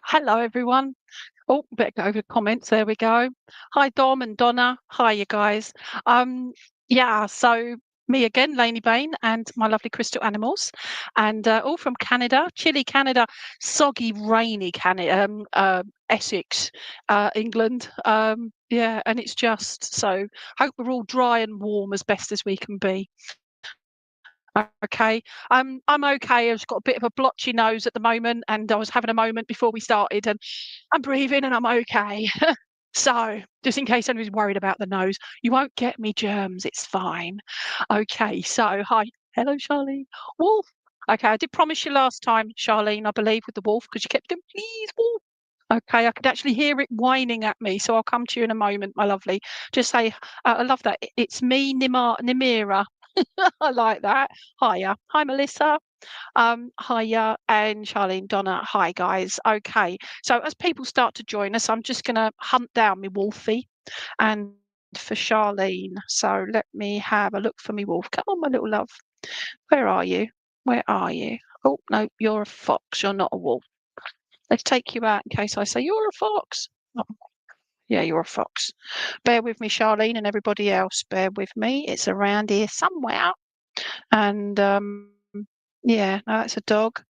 Hello, everyone. Oh, better go over the comments. There we go. Hi, Dom and Donna. Hi, you guys. Yeah, so me again, Lainey Baine, and my lovely crystal animals, and all from Canada, chilly Canada, soggy, rainy Canada, Essex, England. Yeah, and it's just so. Hope we're all dry and warm as best as we can be. Okay, I'm okay. I've just got a bit of a blotchy nose at the moment, and I was having a moment before we started, and I'm breathing, and I'm okay. So, just in case anybody's worried about the nose, you won't get me germs. It's fine. Okay, so hi, hello, Charlene. Wolf. Okay, I did promise you last time, Charlene, I believe, with the wolf, because you kept going, please, wolf. Okay, I could actually hear it whining at me, so I'll come to you in a moment, my lovely. Just say, I love that. It's me, Nimira. I like that. Hiya. Hi, Melissa. Hiya, and Charlene, Donna. Hi, guys. Okay. So as people start to join us, I'm just going to hunt down me Wolfie and for Charlene. So let me have a look for me wolf. Come on, my little love. Where are you? Where are you? Oh, no, you're a fox. You're not a wolf. Let's take you out in case I say you're a fox. Oh, yeah, you're a fox. Bear with me, Charlene, and everybody else. Bear with me. It's around here somewhere. And yeah, no, that's a dog.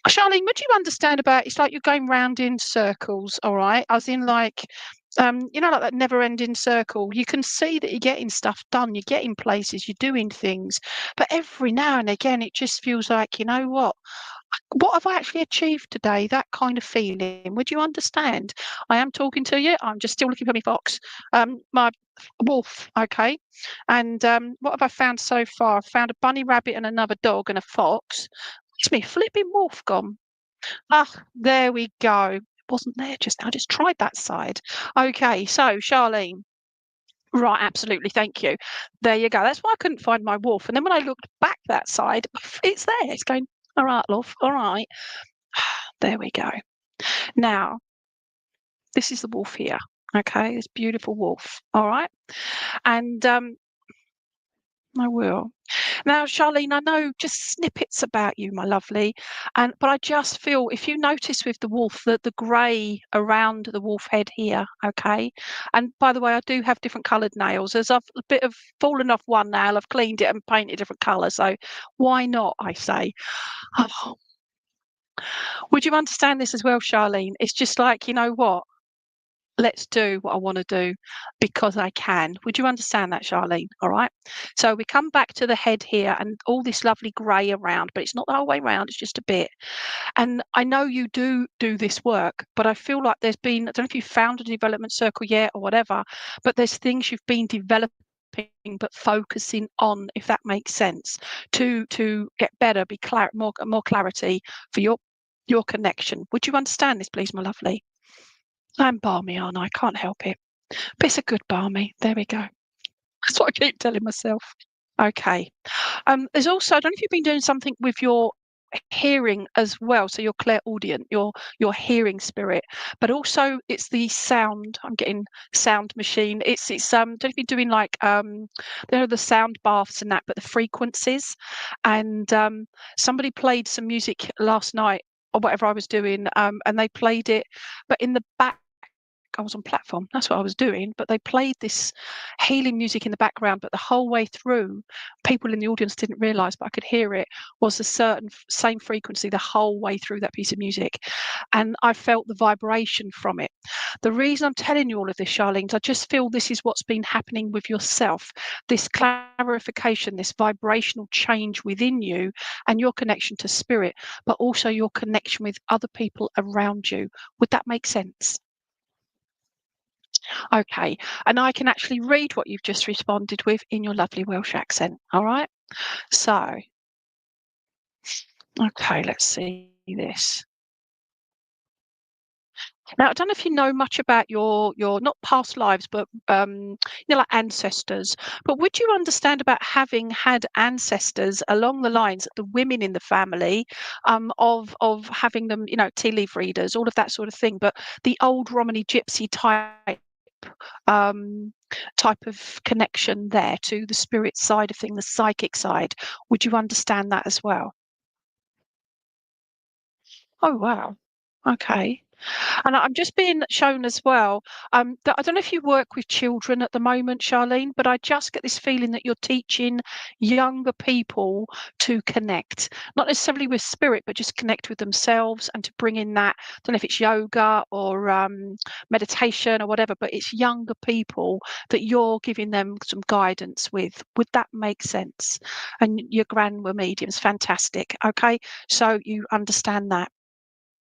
Charlene, would you understand about it's like you're going round in circles, all right? As in like like that never ending circle. You can see that you're getting stuff done, you're getting places, you're doing things. But every now and again it just feels like, you know what have I actually achieved today? That kind of feeling. Would you understand? I am talking to you. I'm just still looking for my fox. My wolf, okay. And what have I found so far? I've found a bunny rabbit and another dog and a fox. Where's me flipping wolf gone? Ah, there we go. It wasn't there just now. I just tried that side. Okay, so Charlene. Right, absolutely. Thank you. There you go. That's why I couldn't find my wolf. And then when I looked back that side, it's there. It's going, all right, love. All right. There we go. Now, this is the wolf here. Okay, this beautiful wolf. All right. And I will. Now, Charlene, I know just snippets about you, my lovely, but I just feel if you notice with the wolf that the grey around the wolf head here, okay. And by the way, I do have different coloured nails. As I've a bit of fallen off one nail, I've cleaned it and painted a different colour. So why not? I say. Oh, would you understand this as well, Charlene? It's just like, you know what? Let's do what I want to do because I can. Would you understand that, Charlene? All right. So we come back to the head here and all this lovely grey around, but it's not the whole way around, it's just a bit. And I know you do this work, but I feel like there's been, I don't know if you've found a development circle yet or whatever, but there's things you've been developing but focusing on, if that makes sense, to get better, be more clarity for your connection. Would you understand this, please, my lovely? I'm balmy, aren't I? Can't help it. But it's a good balmy. There we go. That's what I keep telling myself. Okay. There's also, I don't know if you've been doing something with your hearing as well. So your clairaudient, your hearing spirit, but also it's the sound. I'm getting sound machine. It's don't know if you're doing like the sound baths and that, but the frequencies. And somebody played some music last night or whatever I was doing, and they played it, but in the I was on platform. That's what I was doing. But they played this healing music in the background. But the whole way through, people in the audience didn't realise, but I could hear it was a certain same frequency the whole way through that piece of music, and I felt the vibration from it. The reason I'm telling you all of this, Charlene, is I just feel this is what's been happening with yourself. This clarification, this vibrational change within you, and your connection to spirit, but also your connection with other people around you. Would that make sense? Okay. And I can actually read what you've just responded with in your lovely Welsh accent. All right. So, okay, let's see this. Now, I don't know if you know much about your not past lives, but like ancestors. But would you understand about having had ancestors along the lines, the women in the family, of having them, tea leaf readers, all of that sort of thing, but the old Romany gypsy um, type of connection there to the spirit side of thing, the psychic side. Would you understand that as well? Oh wow. Okay. And I'm just being shown as well, that I don't know if you work with children at the moment, Charlene, but I just get this feeling that you're teaching younger people to connect, not necessarily with spirit, but just connect with themselves and to bring in that. I don't know if it's yoga or meditation or whatever, but it's younger people that you're giving them some guidance with. Would that make sense? And your gran were mediums, fantastic. Okay, so you understand that.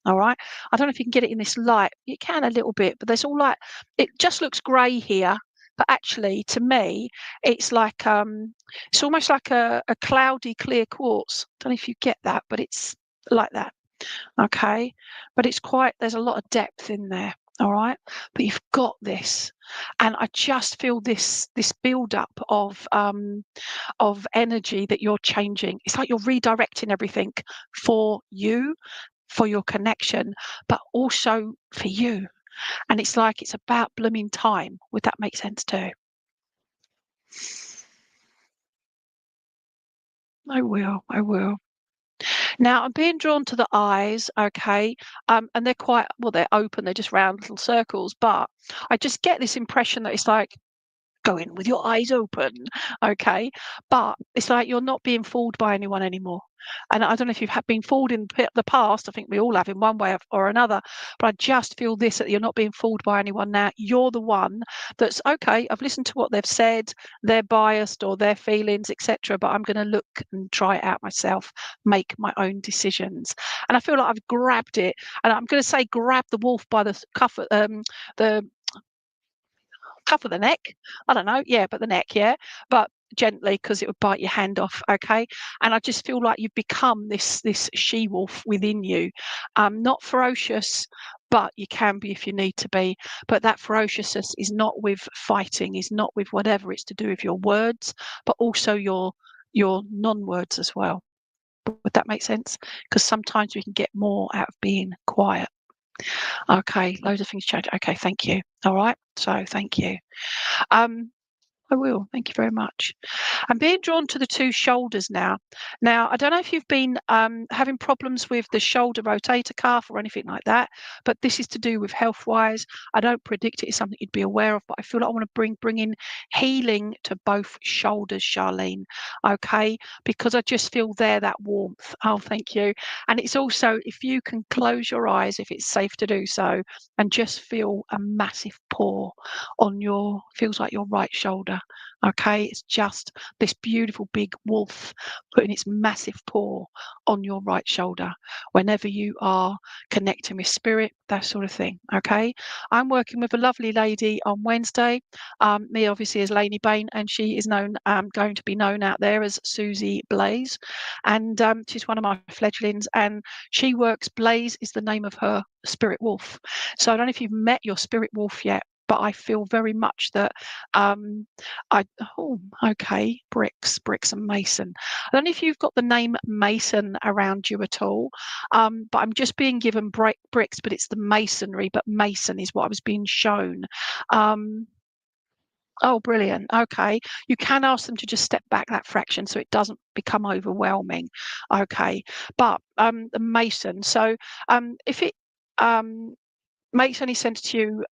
All right. I don't know if you can get it in this light. You can a little bit, but there's all like it just looks grey here. But actually, to me, it's almost like a cloudy clear quartz. Don't know if you get that, but it's like that. Okay. But it's quite there's a lot of depth in there. All right. But you've got this. And I just feel this build up of energy that you're changing. It's like you're redirecting everything for you, for your connection, but also for you. And it's like it's about blooming time. Would that make sense too? I will. I will. Now I'm being drawn to the eyes, okay, and they're quite well. They're open. They're just round little circles, but I just get this impression that it's like go in with your eyes open, okay? But it's like you're not being fooled by anyone anymore. And I don't know if you've been fooled in the past. I think we all have in one way or another. But I just feel this that you're not being fooled by anyone now. You're the one that's okay. I've listened to what they've said. They're biased or their feelings, etc. But I'm going to look and try it out myself, make my own decisions. And I feel like I've grabbed it. And I'm going to say grab the wolf by the cuff, the cuff of the neck. I don't know. Yeah, but the neck, yeah. But gently because it would bite your hand off. Okay. And I just feel like you've become this she wolf within you. Not ferocious, but you can be if you need to be. But that ferociousness is not with fighting, is not with whatever. It's to do with your words, but also your non-words as well. Would that make sense? Because sometimes we can get more out of being quiet. Okay, loads of things change. Okay, thank you. All right. So thank you. Um, I will. Thank you very much. I'm being drawn to the two shoulders now. Now, I don't know if you've been having problems with the shoulder rotator cuff or anything like that, but this is to do with health wise. I don't predict it is something you'd be aware of, but I feel like I want to bring in healing to both shoulders, Charlene. Okay, because I just feel there that warmth. Oh, thank you. And it's also if you can close your eyes, if it's safe to do so, and just feel a massive pour on your feels like your right shoulder. Okay, it's just this beautiful big wolf putting its massive paw on your right shoulder whenever you are connecting with spirit, that sort of thing. Okay, I'm working with a lovely lady on Wednesday. Me obviously as Lainey Baine, and she is known going to be known out there as Susie Blaze, and she's one of my fledglings, and she works. Blaze is the name of her spirit wolf. So I don't know if you've met your spirit wolf yet, but I feel very much that okay, bricks and mason. I don't know if you've got the name Mason around you at all, but I'm just being given bricks, but it's the masonry, but mason is what I was being shown. Oh, brilliant. Okay. You can ask them to just step back that fraction so it doesn't become overwhelming. Okay. But the mason, so if it makes any sense to you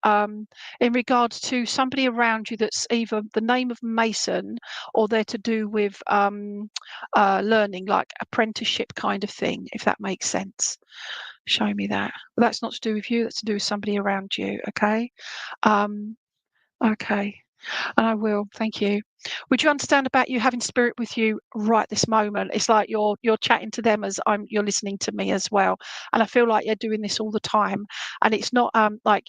in regards to somebody around you that's either the name of Mason or they're to do with learning, like apprenticeship kind of thing, if that makes sense. Show me that. But that's not to do with you, that's to do with somebody around you, okay? Okay. And I will, thank you. Would you understand about you having spirit with you right this moment? It's like you're chatting to them as you're listening to me as well. And I feel like you're doing this all the time. And it's not like,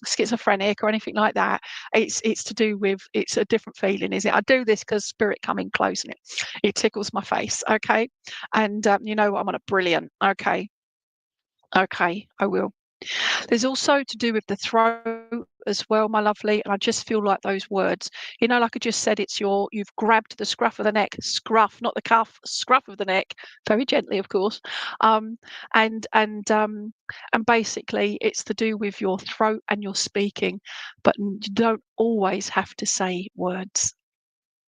schizophrenic or anything like that. It's to do with, it's a different feeling, is it? I do this because spirit coming close and it tickles my face, okay? And you know what, I'm on a brilliant, okay. Okay, I will. There's also to do with the throat as well, my lovely, and I just feel like those words, like I just said, you've grabbed the scruff of the neck, scruff, not the cuff, scruff of the neck, very gently, of course. Um, and basically it's to do with your throat and your speaking, but you don't always have to say words.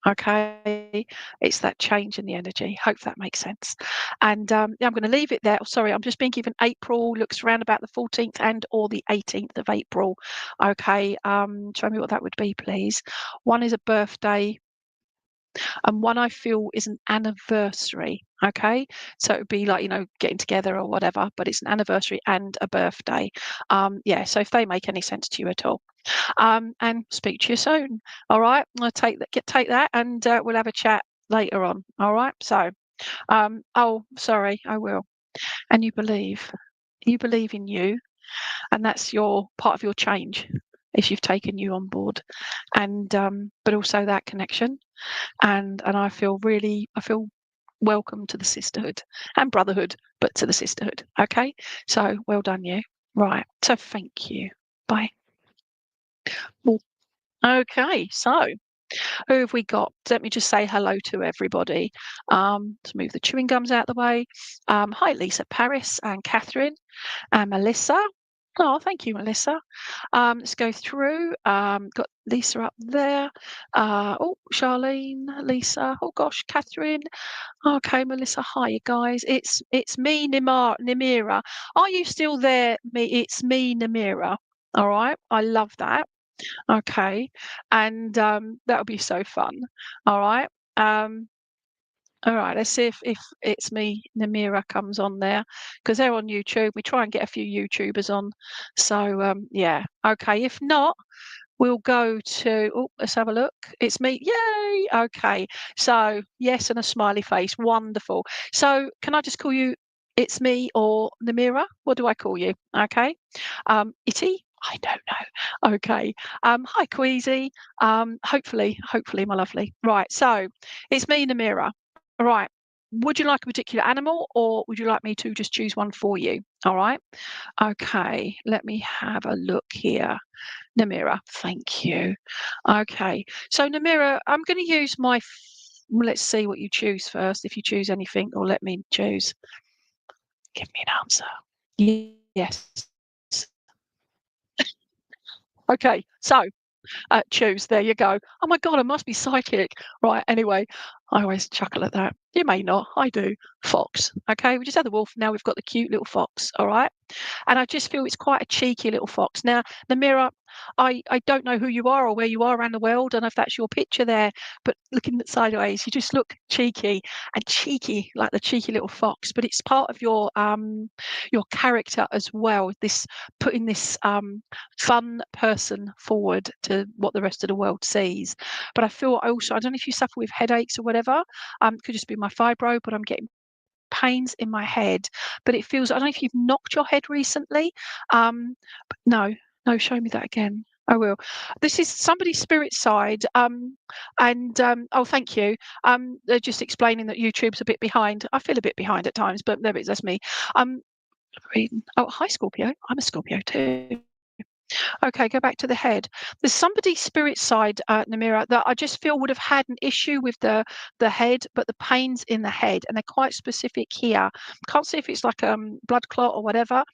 Okay, it's that change in the energy. Hope that makes sense. And yeah, I'm going to leave it there. Oh, sorry, I'm just being given April. Looks around about the 14th and or the 18th of April. Okay, show me what that would be, please. One is a birthday, and one I feel is an anniversary. Okay, so it would be like getting together or whatever, but it's an anniversary and a birthday. Yeah, so if they make any sense to you at all. And speak to you soon. All right, I'll take that, and we'll have a chat later on. All right. So, oh, sorry, I will. And you believe in you, and that's your part of your change. If you've taken you on board, and but also that connection, and I feel welcome to the sisterhood and brotherhood, but to the sisterhood. Okay, so well done, you. Right. So thank you. Bye. Well, okay, so who have we got? Let me just say hello to everybody. To move the chewing gums out of the way. Hi, Lisa Paris and Catherine and Melissa. Oh, thank you, Melissa. Let's go through. Got Lisa up there. Oh, Charlene, Lisa. Oh gosh, Catherine. Okay, Melissa. Hi, you guys. It's me, Nimira. Are you still there? It's me, Nimira. All right. I love that. Okay, and that'll be so fun. All right. Um, all right. Let's see if it's me, Namira comes on there because they're on YouTube. We try and get a few YouTubers on. So yeah. Okay. If not, we'll go to. Oh, let's have a look. It's me. Yay. Okay. So yes, and a smiley face. Wonderful. So can I just call you? It's me or Namira? What do I call you? Okay. Itty. I don't know. Okay. Hi, Queasy. Hopefully, my lovely. Right. So it's me, Namira. Right. Would you like a particular animal or would you like me to just choose one for you? All right. Okay. Let me have a look here. Namira, thank you. Okay. So Namira, I'm going to use let's see what you choose first. If you choose anything or let me choose. Give me an answer. Yes. Okay. So choose. There you go. Oh my God, I must be psychic. Right. Anyway, I always chuckle at that. You may not. I do. Fox. Okay. We just had the wolf. Now we've got the cute little fox. All right. And I just feel it's quite a cheeky little fox. Now, Namira, I don't know who you are or where you are around the world. I don't know if that's your picture there, but looking sideways, you just look cheeky like the cheeky little fox. But it's part of your character as well. This putting this fun person forward to what the rest of the world sees. But I feel I don't know if you suffer with headaches or whatever. It could just be my fibro, but I'm getting pains in my head, but it feels I don't know if you've knocked your head recently. But no, show me that again. I will. This is somebody's spirit side. And oh, thank you. They're just explaining that YouTube's a bit behind. I feel a bit behind at times, but there it is, that's me. Oh, hi Scorpio. I'm a Scorpio too. Okay, go back to the head. There's somebody's spirit side, Namira, that I just feel would have had an issue with the head, but the pains in the head, and they're quite specific here. Can't see if it's like blood clot or whatever,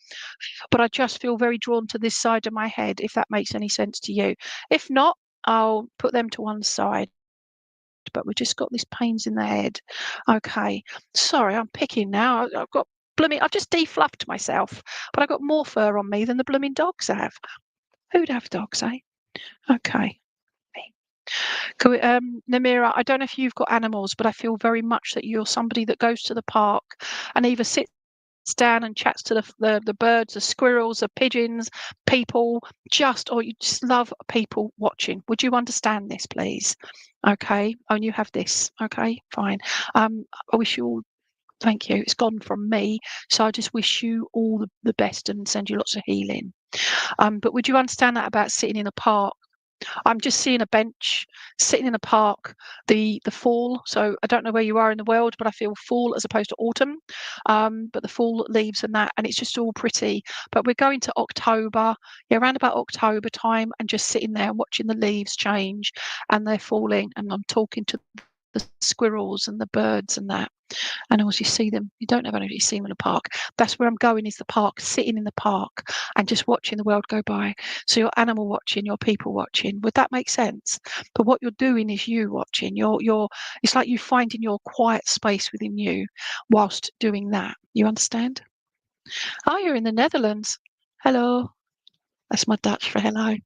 but I just feel very drawn to this side of my head, if that makes any sense to you. If not, I'll put them to one side. But we've just got these pains in the head. Okay, sorry, I'm picking now. I've got blooming, I've just defluffed myself, but I've got more fur on me than the blooming dogs have. Who'd have dogs, eh? Okay. Namira, I don't know if you've got animals, but I feel very much that you're somebody that goes to the park and either sits down and chats to the birds, the squirrels, the pigeons, people, or you just love people watching. Would you understand this, please? Okay. Oh, and you have this. Okay, fine. I wish you all. Thank you. It's gone from me, so I just wish you all the best and send you lots of healing. But would you understand that about sitting in a park? I'm just seeing a bench sitting in a park, the fall. So I don't know where you are in the world, but I feel fall as opposed to autumn. But the fall leaves and that, and it's just all pretty. But we're going to October, yeah, around about October time, and just sitting there and watching the leaves change and they're falling. And I'm talking to the squirrels and the birds and that. And as you see them, you don't ever know you see them in a park. That's where I'm going, is the park, sitting in the park and just watching the world go by. So you're animal watching, you're people watching. Would that make sense? But what you're doing is you watching. It's like you finding your quiet space within you whilst doing that. You understand? Oh, you're in the Netherlands. Hello. That's my Dutch for hello.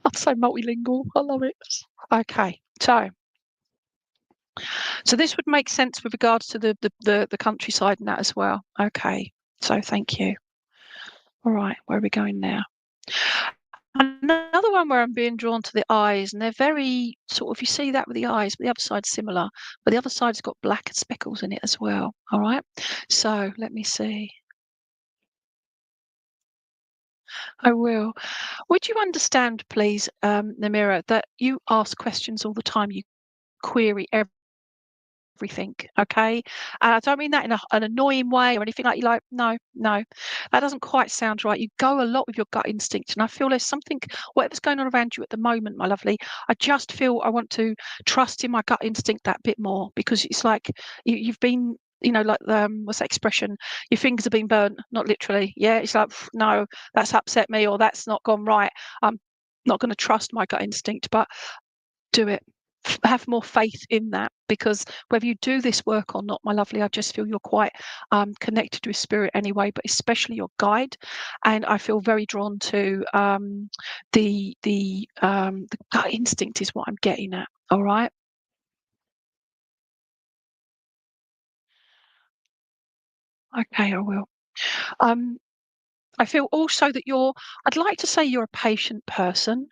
I'm so multilingual. I love it. Okay, so this would make sense with regards to the countryside and that as well. Okay, so thank you. All right, where are we going now? Another one where I'm being drawn to the eyes, and they're very sort of, you see that with the eyes, but the other side's similar, but the other side's got black speckles in it as well. All right, so let me see. I will. Would you understand, please, Namira, that you ask questions all the time, you query everything, okay? And I don't mean that in an annoying way or anything like you like, no, that doesn't quite sound right. You go a lot with your gut instinct, and I feel there's something, whatever's going on around you at the moment, my lovely, I just feel I want to trust in my gut instinct that bit more, because it's like you've been, like what's that expression? Your fingers have been burnt, not literally. Yeah, it's like, no, that's upset me, or that's not gone right. I'm not going to trust my gut instinct, but do it. Have more faith in that, because whether you do this work or not, my lovely, I just feel you're quite connected with spirit anyway, but especially your guide. And I feel very drawn to the gut instinct is what I'm getting at. All right. Okay, I will. Um, I feel also that I'd like to say you're a patient person,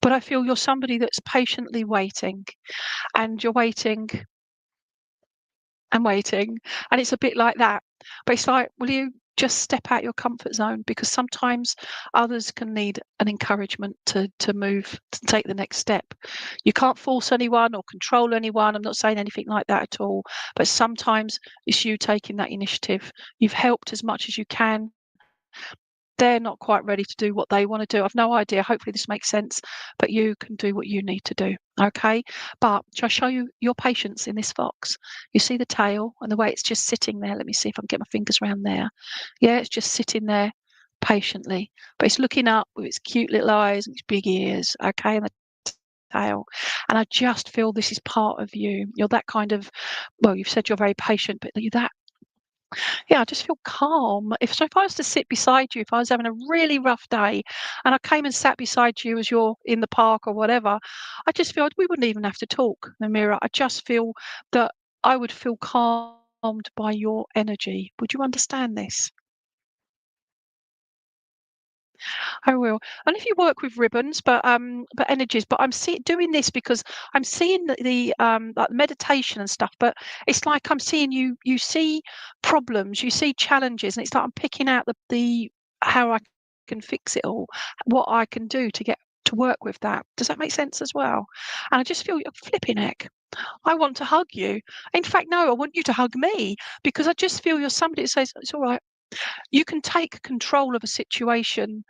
but I feel you're somebody that's patiently waiting, and you're waiting and waiting, and it's a bit like that. But it's like, will you just step out your comfort zone? Because sometimes others can need an encouragement to move, to take the next step. You can't force anyone or control anyone. I'm not saying anything like that at all. But sometimes it's you taking that initiative. You've helped as much as you can. They're not quite ready to do what they want to do. I've no idea. Hopefully this makes sense, but you can do what you need to do. Okay. But shall I show you your patience in this fox? You see the tail and the way it's just sitting there. Let me see if I can get my fingers around there. Yeah, it's just sitting there patiently, but it's looking up with its cute little eyes and its big ears. Okay. And the tail. And I just feel this is part of you. You're that kind of, well, you've said you're very patient, but you're that, yeah, I just feel calm. If I was to sit beside you, if I was having a really rough day and I came and sat beside you as you're in the park or whatever, I just feel we wouldn't even have to talk, Namira. I just feel that I would feel calmed by your energy. Would you understand this? I will. And if you work with ribbons, but energies, but doing this because I'm seeing the like meditation and stuff, but it's like I'm seeing you see problems, you see challenges, and it's like I'm picking out the how I can fix it all, what I can do to get to work with that. Does that make sense as well? And I just feel you're flipping heck. I want to hug you. In fact, no, I want you to hug me, because I just feel you're somebody that says it's all right. You can take control of a situation,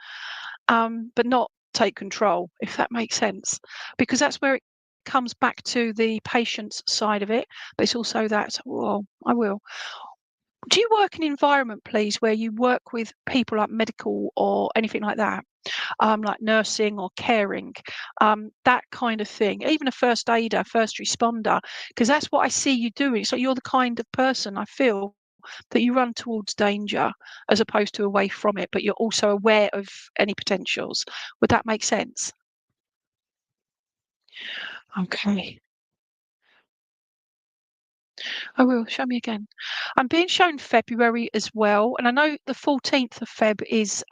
but not take control, if that makes sense. Because that's where it comes back to the patient's side of it, but it's also that, well, I will. Do you work in an environment, please, where you work with people like medical or anything like that, like nursing or caring, that kind of thing, even a first aider, first responder, because that's what I see you doing. So you're the kind of person I feel that you run towards danger as opposed to away from it, but you're also aware of any potentials. Would that make sense? Okay. I will. Show me again. I'm being shown February as well, and I know the 14th of Feb is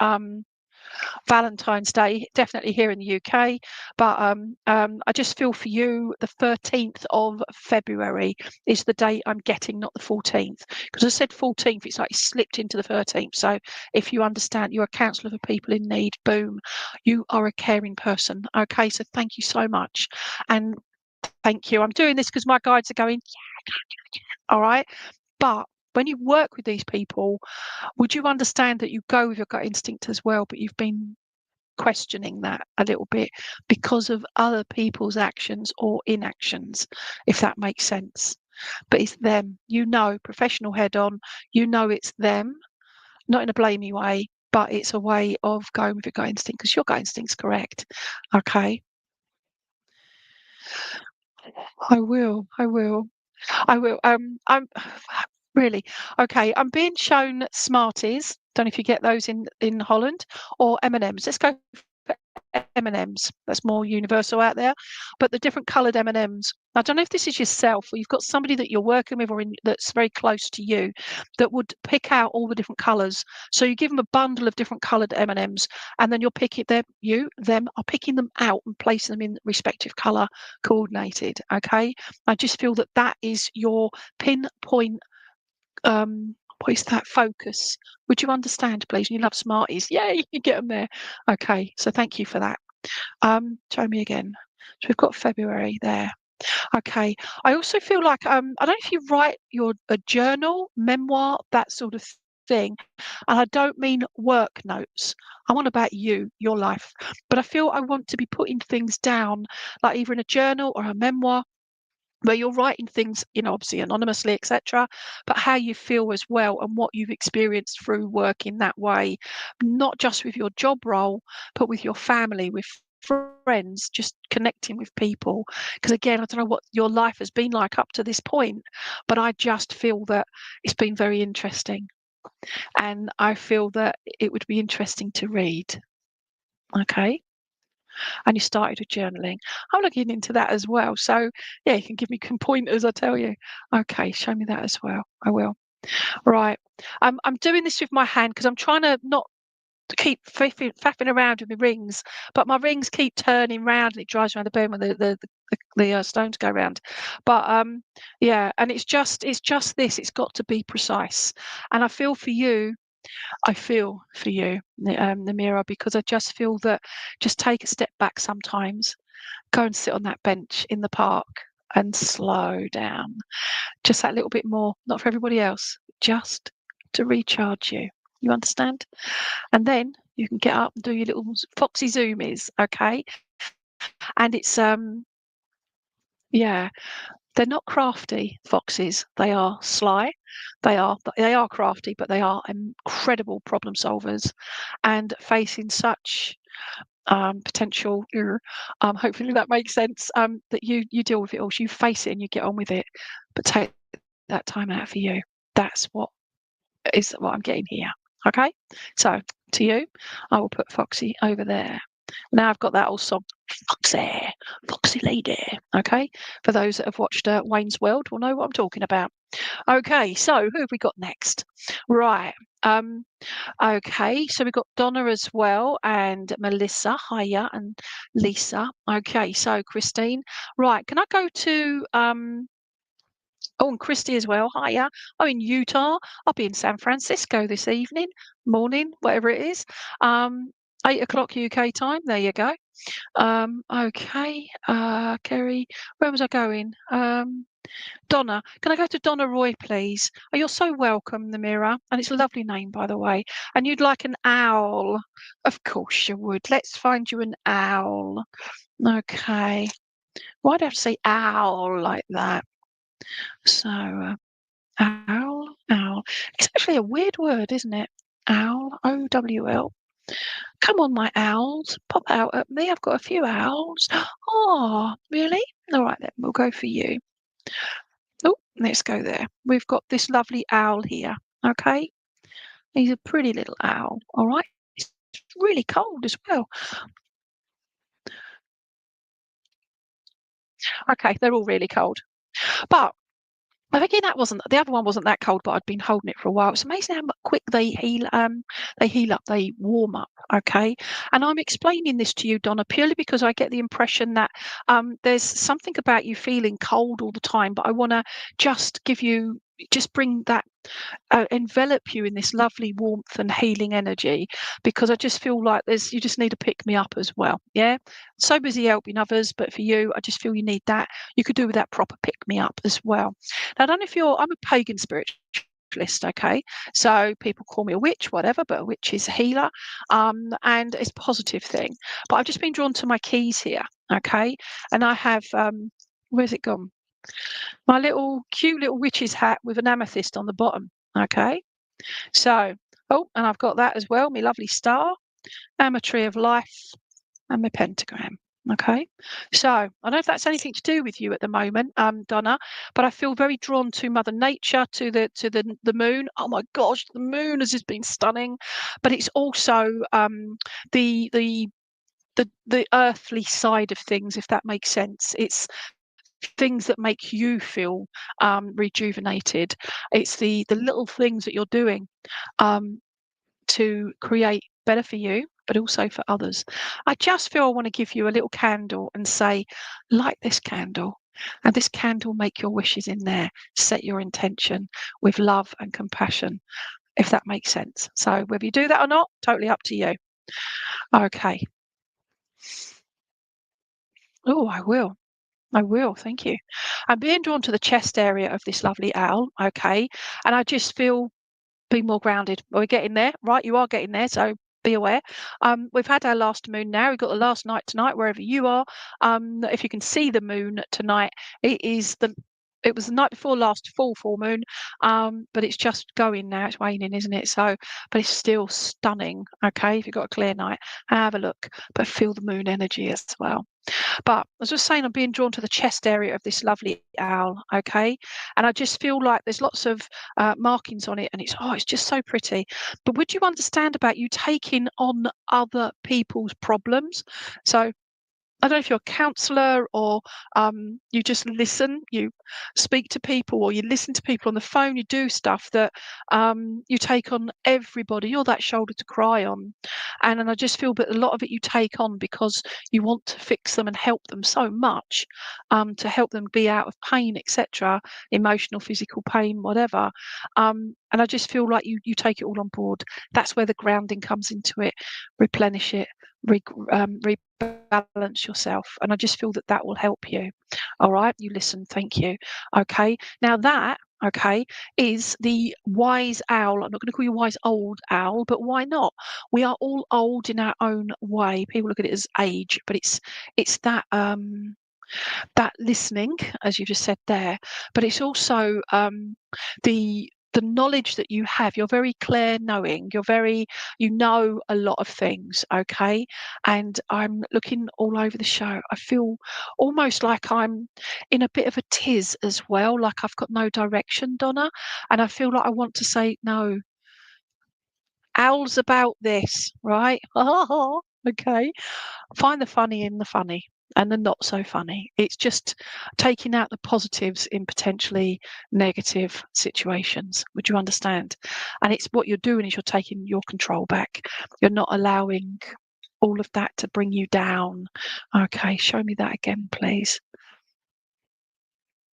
Valentine's Day, definitely here in the UK. But I just feel for you, the 13th of February is the date I'm getting, not the 14th. Because I said 14th, it's like it slipped into the 13th. So if you understand, you're a counsellor for people in need. Boom, you are a caring person. Okay, so thank you so much, and thank you. I'm doing this because my guides are going. All right, but when you work with these people, would you understand that you go with your gut instinct as well, but you've been questioning that a little bit because of other people's actions or inactions, if that makes sense. But it's them, professional head on, it's them, not in a blamey way, but it's a way of going with your gut instinct because your gut instinct's correct. Okay. I will. I will. I will. I'm really okay. I'm being shown Smarties. Don't know if you get those in Holland, or M&Ms. Let's go for M&Ms. That's more universal out there. But the different coloured M&Ms. I don't know if this is yourself or you've got somebody that you're working with or that's very close to you that would pick out all the different colours. So you give them a bundle of different coloured M&Ms, and then you'll pick it. Them are picking them out and placing them in respective colour coordinated. Okay. I just feel that that is your pinpoint what is that focus? Would you understand, please? And you love Smarties. Yay, you get them there. Okay, so thank you for that. Show me again. So we've got February there. Okay. I also feel like I don't know if you write a journal, memoir, that sort of thing. And I don't mean work notes. I want about you, your life. But I feel I want to be putting things down, like either in a journal or a memoir where you're writing things, obviously anonymously, etc., but how you feel as well and what you've experienced through work in that way, not just with your job role, but with your family, with friends, just connecting with people. Because again, I don't know what your life has been like up to this point, but I just feel that it's been very interesting. And I feel that it would be interesting to read. Okay. And you started with journaling. I'm looking into that as well. So yeah, you can give me some pointers, I tell you. Okay, show me that as well. I will. Right. I'm doing this with my hand because I'm trying to not to keep faffing around with my rings, but my rings keep turning round and it drives around the bend when the stones go round. But yeah, and it's just this. It's got to be precise. And I feel for you, Namira, because I just feel that just take a step back sometimes, go and sit on that bench in the park and slow down. Just that little bit more, not for everybody else, just to recharge you. You understand? And then you can get up and do your little foxy zoomies, okay? And it's yeah, they're not crafty foxes. They are sly. They are crafty, but they are incredible problem solvers and facing such potential hopefully that makes sense, that you deal with it all. So you face it and you get on with it, but take that time out for you. That's what I'm getting here. Okay, so to you, I will put Foxy over there. Now I've got that old song, Foxy Lady. Okay, for those that have watched Wayne's World will know what I'm talking about. Okay, so who have we got next? Right. Okay, so we've got Donna as well, and Melissa, hiya, and Lisa. Okay, so Christine. Right, can I go to oh, and Christy as well. Hiya. I'm in Utah. I'll be in San Francisco this evening, morning, whatever it is. 8 o'clock UK time. There you go. Okay. Kerry, where was I going? Donna, can I go to Donna Roy, please? Oh, you're so welcome, Namira. And it's a lovely name, by the way. And you'd like an owl. Of course you would. Let's find you an owl. Okay. Why'd I have to say owl like that? So, owl, owl. It's actually a weird word, isn't it? Owl, OWL. Come on, my owls, pop out at me. I've got a few owls. Oh, really? All right then, we'll go for you. Oh, let's go there. We've got this lovely owl here, okay? He's a pretty little owl, all right? It's really cold as well. Okay, they're all really cold. But I think the other one wasn't that cold, but I'd been holding it for a while. It's amazing how quick they heal up, they warm up, okay? And I'm explaining this to you, Donna, purely because I get the impression that there's something about you feeling cold all the time, but I want to just bring that envelop you in this lovely warmth and healing energy, because I just feel like you just need to pick me up as well. Yeah. So busy helping others, but for you, I just feel you need that. You could do with that proper pick me up as well. Now, I don't know if I'm a pagan spiritualist, okay? So people call me a witch, whatever, but a witch is a healer, and it's a positive thing. But I've just been drawn to my keys here, okay? And I have, where's it gone? My little cute little witch's hat with an amethyst on the bottom. Okay. So, oh, and I've got that as well, my lovely star, and my tree of life, and my pentagram. Okay. So I don't know if that's anything to do with you at the moment, Donna, but I feel very drawn to Mother Nature, to the moon. Oh my gosh, the moon has just been stunning. But it's also the the the earthly side of things, if that makes sense. It's things that make you feel rejuvenated. It's the little things that you're doing um, to create better for you, but also for others. I just feel I want to give you a little candle and say, light this candle. And this candle, make your wishes in there. Set your intention with love and compassion, if that makes sense. So whether you do that or not, totally up to you. Okay. Oh, I will. I will, thank you. I'm being drawn to the chest area of this lovely owl, okay? And I just feel be more grounded. We're getting there, right? You are getting there, so be aware. We've had our last moon now. We've got the last night tonight, wherever you are. If you can see the moon tonight, it was the night before last full moon, but it's just going now. It's waning, isn't it? So, but it's still stunning. Okay, if you've got a clear night, have a look, but feel the moon energy as well. But as I was saying, I'm being drawn to the chest area of this lovely owl, okay? And I just feel like there's lots of markings on it, and it's just so pretty. But would you understand about you taking on other people's problems? So I don't know if you're a counsellor or you just listen, you speak to people, or you listen to people on the phone, you do stuff that you take on everybody. You're that shoulder to cry on. And I just feel that a lot of it you take on because you want to fix them and help them so much, to help them be out of pain, etc., emotional, physical pain, whatever. And I just feel like you take it all on board. That's where the grounding comes into it. Replenish it, rebalance yourself, and I just feel that that will help you. All right, you listen, thank you. Okay, now that is the wise owl. I'm not going to call you wise old owl, but why not? We are all old in our own way. People look at it as age, but it's that listening, as you just said there, but it's also the knowledge that you have. You're very clear knowing. You know a lot of things, okay? And I'm looking all over the show. I feel almost like I'm in a bit of a tiz as well, like I've got no direction, Donna. And I feel like I want to say, no, owl's about this, right? Okay. Find the funny in the funny and the not so funny. It's just taking out the positives in potentially negative situations. Would you understand? And it's what you're doing is you're taking your control back. You're not allowing all of that to bring you down. Okay, show me that again, please.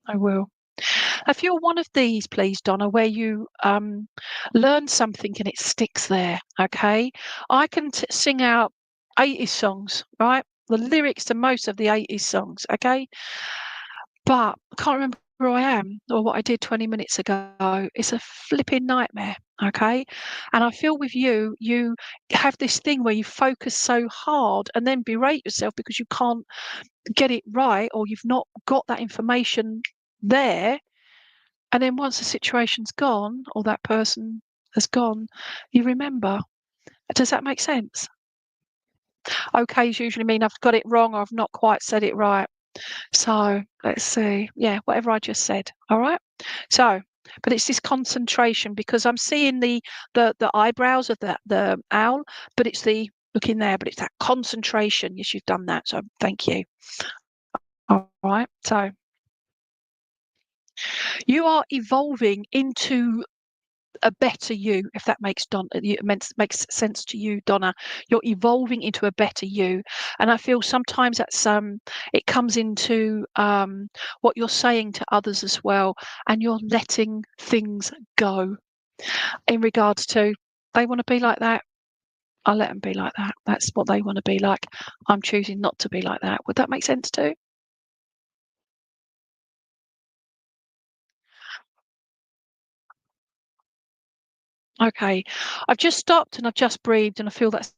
I will. If you're one of these, please, Donna, where you learn something and it sticks there, okay? I can sing out 80s songs, right? The lyrics to most of the 80s songs, okay? But I can't remember where I am or what I did 20 minutes ago. It's a flipping nightmare, okay? And I feel with you, you have this thing where you focus so hard and then berate yourself because you can't get it right, or you've not got that information there. And then once the situation's gone or that person has gone, you remember. Does that make sense? Okays usually mean I've got it wrong or I've not quite said it right. So let's see. Yeah, whatever I just said. All right. So, but it's this concentration because I'm seeing the eyebrows of the owl, but it's the look in there, but it's that concentration. Yes, you've done that. So thank you. All right. So you are evolving into a better you, if that makes sense to you, Donna. You're evolving into a better you, and I feel sometimes that's it comes into what you're saying to others as well, and you're letting things go in regards to they want to be like that. I'll let them be like that. That's what they want to be like. I'm choosing not to be like that. Would that make sense too? Okay. I've just stopped and I've just breathed, and I feel that's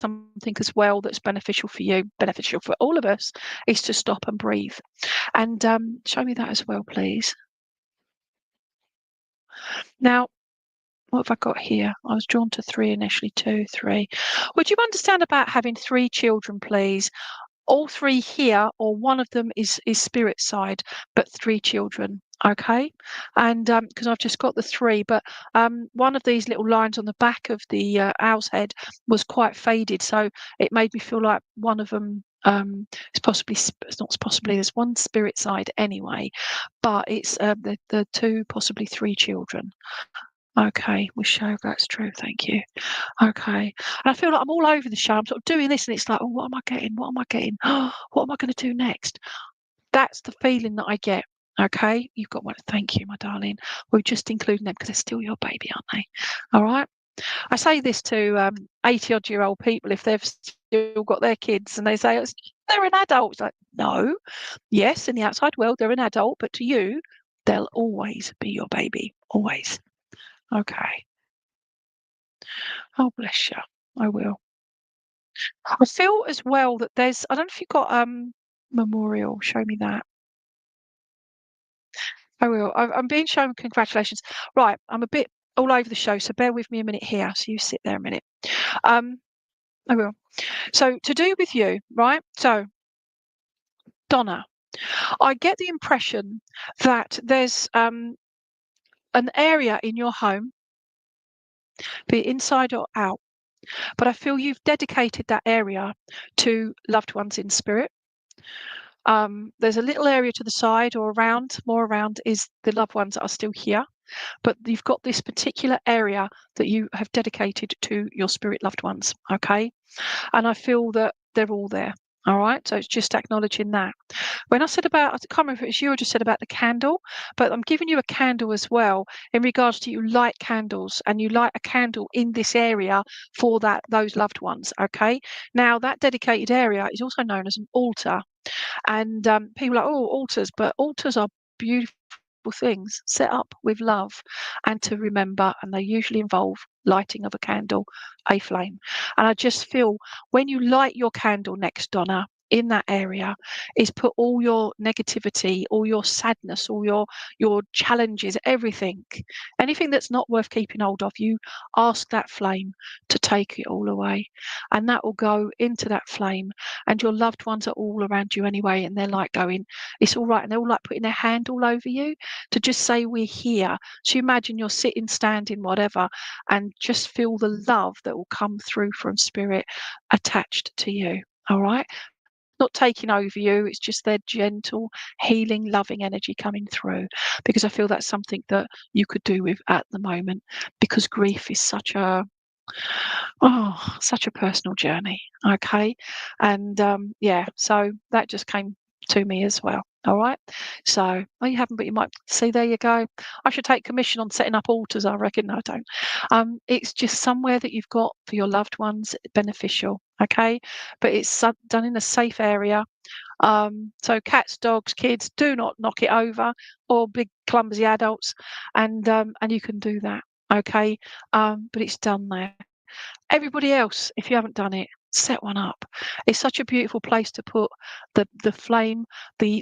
something as well that's beneficial for you, beneficial for all of us, is to stop and breathe. And show me that as well, please. Now, what have I got here? I was drawn to 3 initially, 2, 3. Would you understand about having 3 children, please? All 3 here, or one of them is spirit side, but 3 children. Okay, and because I've just got the 3, but one of these little lines on the back of the owl's head was quite faded, so it made me feel like one of them is possibly it's not possibly there's one spirit side anyway, but it's the 2 possibly 3 children. Okay, we show that's true. Thank you. Okay. And I feel like I'm all over the show. I'm sort of doing this and it's like, oh, what am I getting? What am I getting? What am I going to do next? That's the feeling that I get. Okay. You've got one. Thank you, my darling. We're just including them because they're still your baby, aren't they? All right. I say this to 80 odd year old people if they've still got their kids and they say, they're an adult. It's like, no. Yes, in the outside world, they're an adult, but to you, they'll always be your baby. Always. Okay. Oh, bless you. I will. I feel as well that there's I don't know if you've got memorial, show me that. I will. I'm being shown congratulations. Right, I'm a bit all over the show, so bear with me a minute here. So you sit there a minute. Um, I will. So to do with you, right? So Donna, I get the impression that there's an area in your home, be it inside or out, but I feel you've dedicated that area to loved ones in spirit. There's a little area to the side or around, more around is the loved ones that are still here. But you've got this particular area that you have dedicated to your spirit loved ones. Okay. And I feel that they're all there. All right. So it's just acknowledging that. When I said about, I can't remember if it was you or just said about the candle, but I'm giving you a candle as well in regards to you light candles and you light a candle in this area for those loved ones. Okay. Now that dedicated area is also known as an altar. And people are like, oh, altars, but altars are beautiful things set up with love and to remember, and they usually involve lighting of a candle, a flame. And I just feel when you light your candle next, Donna, in that area, is put all your negativity, all your sadness, all your challenges, everything, anything that's not worth keeping hold of, you ask that flame to take it all away. And that will go into that flame. And your loved ones are all around you anyway, and they're like going, it's all right. And they're all like putting their hand all over you to just say, we're here. So you imagine you're sitting, standing, whatever, and just feel the love that will come through from spirit attached to you. All right. Not taking over you, it's just their gentle, healing, loving energy coming through. Because I feel that's something that you could do with at the moment, because grief is such a personal journey. Okay. And yeah, so that just came to me as well. All right. So, oh, you haven't, but you might see. There you go. I should take commission on setting up altars. I reckon. No, I don't. It's just somewhere that you've got for your loved ones, beneficial. Okay, but it's done in a safe area. So cats, dogs, kids, do not knock it over, or big clumsy adults, and you can do that. Okay, but it's done there. Everybody else, if you haven't done it, Set one up. It's such a beautiful place to put the flame,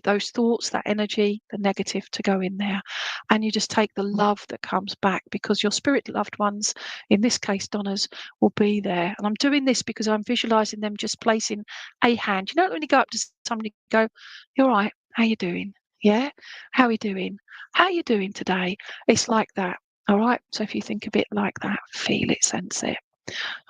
those thoughts, that energy, the negative to go in there. And you just take the love that comes back because your spirit loved ones, in this case Donna's, will be there. And I'm doing this because I'm visualizing them just placing a hand. You know when you go up to somebody go, "You're right, how you doing? Yeah? How are you doing? How you doing today?" It's like that. All right. So if you think of it like that, feel it, sense it.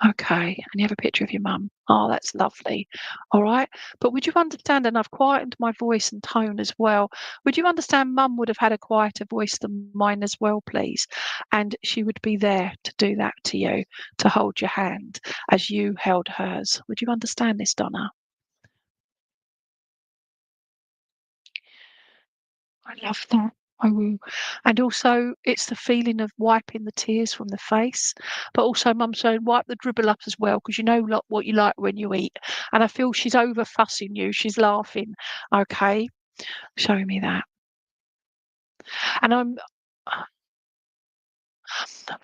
Okay, and you have a picture of your mum. Oh, that's lovely. All right. But would you understand, and I've quietened my voice and tone as well, would you understand mum would have had a quieter voice than mine as well, please? And she would be there to do that to you, to hold your hand as you held hers. Would you understand this, Donna? I love that. I will. And also, it's the feeling of wiping the tears from the face. But also, mum saying, wipe the dribble up as well, because you know what you like when you eat. And I feel she's over fussing you. She's laughing. Okay. Showing me that. And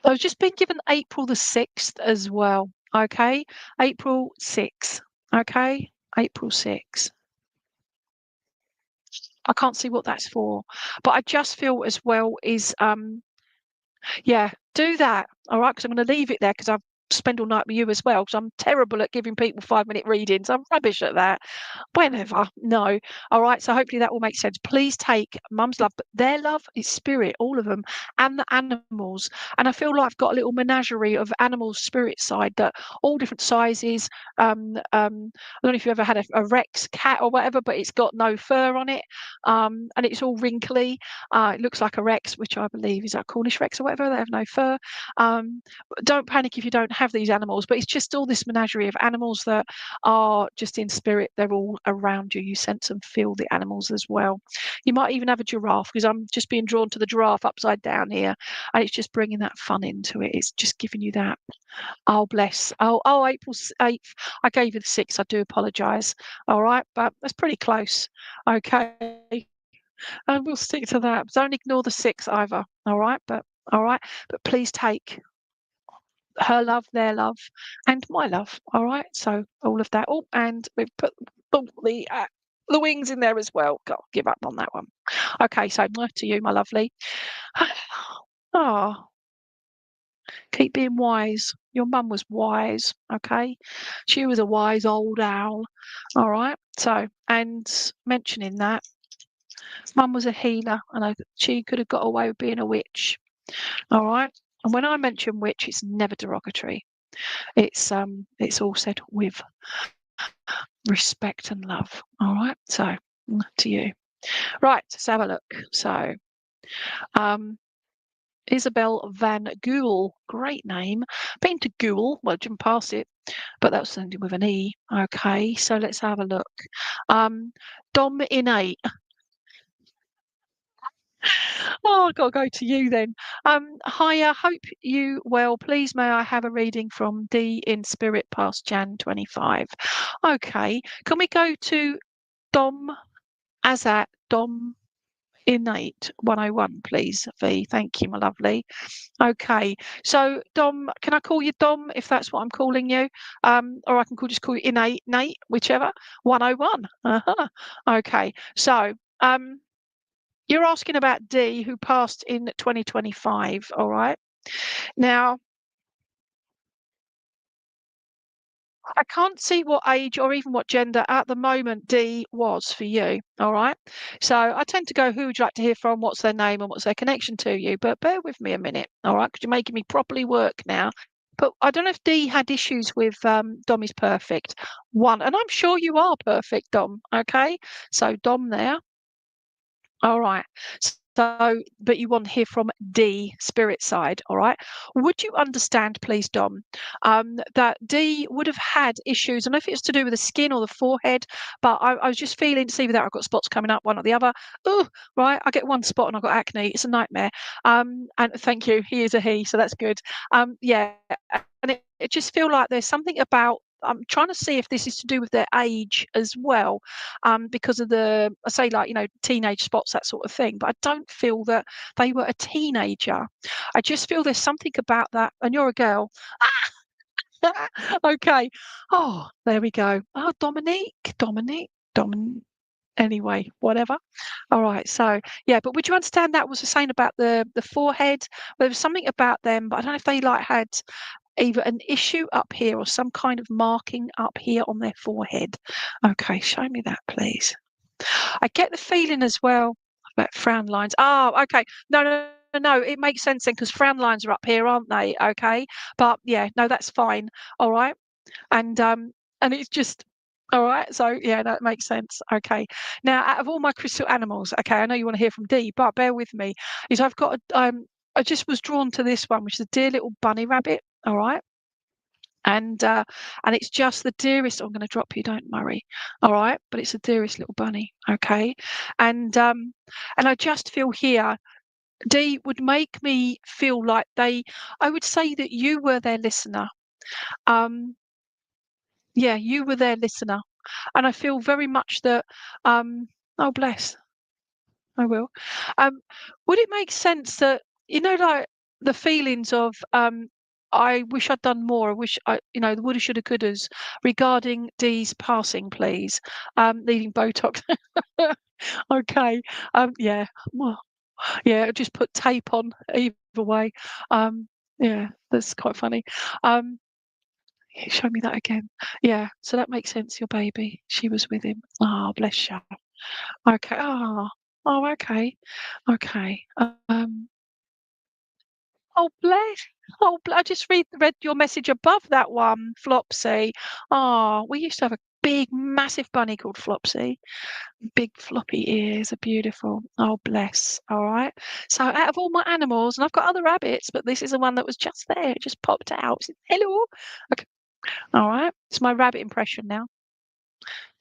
I've just been given April the 6th as well. Okay. April 6th. Okay. April 6th. I can't see what that's for. But I just feel as well is yeah, do that. All right, because I'm going to leave it there because I've spent all night with you as well. Because I'm terrible at giving people 5-minute readings. I'm rubbish at that. Whenever, no. All right, so hopefully that will make sense. Please take mum's love, but their love is spirit, all of them, and the animals. And I feel like I've got a little menagerie of animals, spirit side that all different sizes. I don't know if you ever had a Rex cat or whatever, but it's got no fur on it, and it's all wrinkly. It looks like a Rex, which I believe is a Cornish Rex or whatever. They have no fur. Don't panic if you don't have these animals, but it's just all this menagerie of animals that are just in spirit. They're all around you. You sense and feel the animals as well. You might even have a giraffe because I'm just being drawn to the giraffe upside down here, and it's just bringing that fun into it. It's just giving you that. Oh, bless. Oh, April 8th. I gave you the 6th. I do apologise. All right, but that's pretty close. Okay. And we'll stick to that. Don't ignore the 6th either. All right. But please take her love, their love, and my love. All right. So all of that. Oh, and we've put the wings in there as well. Got give up on that one. Okay. So to you, my lovely. Oh, keep being wise. Your mum was wise. Okay. She was a wise old owl. All right. So, and mentioning that, mum was a healer, and she could have got away with being a witch. All right. And when I mention witch, it's never derogatory. It's all said with respect and love. All right. So to you. Right. Let's have a look. So, Isabel Van Gool, great name. Been to Gool, well, didn't pass it, but that was ending with an E. Okay, so let's have a look. Dom Innate. Oh, I've got to go to you then. Hiya, hope you well. Please may I have a reading from D in spirit past Jan 25. Okay, can we go to Dom Azat, Dom Innate 101, please, V? Thank you, my lovely. Okay, so Dom, can I call you Dom if that's what I'm calling you? Or I can just call you Innate, Nate, whichever. 101. Uh-huh. Okay, so you're asking about D, who passed in 2025. All right. Now, I can't see what age or even what gender at the moment D was for you. All right. So I tend to go, who would you like to hear from? What's their name and what's their connection to you? But bear with me a minute. All right. Because you're making me properly work now. But I don't know if D had issues with Dom is perfect. One. And I'm sure you are perfect, Dom. Okay. So Dom there. All right. So, but you want to hear from D, spirit side. All right. Would you understand, please, Dom, that D would have had issues? I don't know if it's to do with the skin or the forehead, but I was just feeling, see that I've got spots coming up, one or the other. Oh, right. I get one spot and I've got acne. It's a nightmare. And thank you. He is a he. So that's good. Yeah. And it just feel like there's something about, I'm trying to see if this is to do with their age as well, because of I say, like, teenage spots, that sort of thing. But I don't feel that they were a teenager. I just feel there's something about that. And you're a girl. Okay. Oh, there we go. Oh, Dominique. Anyway, whatever. All right. So yeah, but would you understand that was the saying about the forehead? There was something about them, but I don't know if they like had either an issue up here or some kind of marking up here on their forehead. Okay, show me that, please. I get the feeling as well about frown lines. Oh, okay. No. It makes sense then because frown lines are up here, aren't they? Okay. But yeah, no, that's fine. All right. And it's just all right. So yeah, that makes sense. Okay. Now, out of all my crystal animals, okay, I know you want to hear from Dee, but bear with me. Is I've got I just was drawn to this one, which is a dear little bunny rabbit. All right. And it's just the dearest. I'm going to drop you, don't worry. All right, but it's the dearest little bunny. Okay, and I just feel here. Dee would make me feel like they. I would say that you were their listener. Um, yeah, you were their listener, and I feel very much that. Oh bless. I will. Um, would it make sense that like the feelings of I wish I'd done more. I wish the woulda, shoulda, couldas regarding Dee's passing, please. Needing Botox. Okay. Yeah. Well, yeah. Just put tape on either way. Yeah, that's quite funny. Show me that again. Yeah. So that makes sense. Your baby. She was with him. Oh, bless you. Okay. Oh, okay. Okay. Oh, bless. I just read your message above that one, Flopsy. Oh, we used to have a big, massive bunny called Flopsy. Big floppy ears are beautiful. Oh, bless. All right. So out of all my animals, and I've got other rabbits, but this is the one that was just there. It just popped out. It said, hello. Okay. All right. It's my rabbit impression now.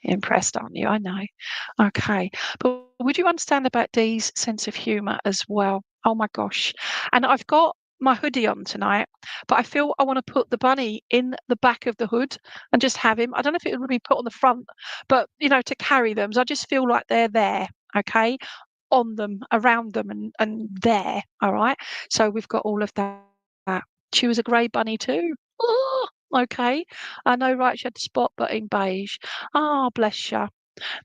Impressed, aren't you? I know. Okay. But would you understand about Dee's sense of humour as well? Oh my gosh. And I've got my hoodie on tonight, but I feel I want to put the bunny in the back of the hood and just have him. I don't know if it would be put on the front, but to carry them. So I just feel like they're there, okay, on them, around them, and there. All right. So we've got all of that. She was a grey bunny too. Oh, okay. I know, right? She had the spot, but in beige. Ah, bless you.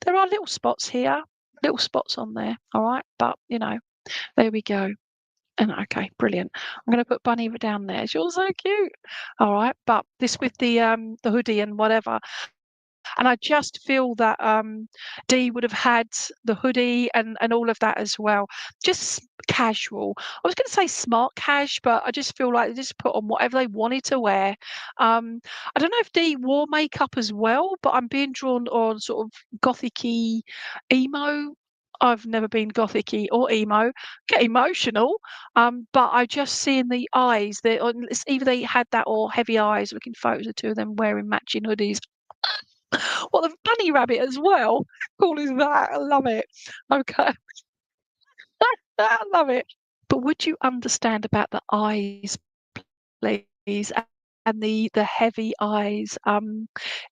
There are little spots here, little spots on there. All right, but there we go. And okay, brilliant. I'm going to put Bunny down there. She's so cute. All right, but this with the hoodie and whatever. And I just feel that Dee would have had the hoodie and all of that as well. Just casual. I was going to say smart cash, but I just feel like they just put on whatever they wanted to wear. I don't know if Dee wore makeup as well, but I'm being drawn on sort of gothic-y emo. I've never been gothic-y or emo. Get emotional, but I just see in the eyes that it's either they had that or heavy eyes. Looking photos of two of them wearing matching hoodies. Well, the bunny rabbit as well. Cool is that? I love it. Okay. I love it. But would you understand about the eyes, please? And the heavy eyes,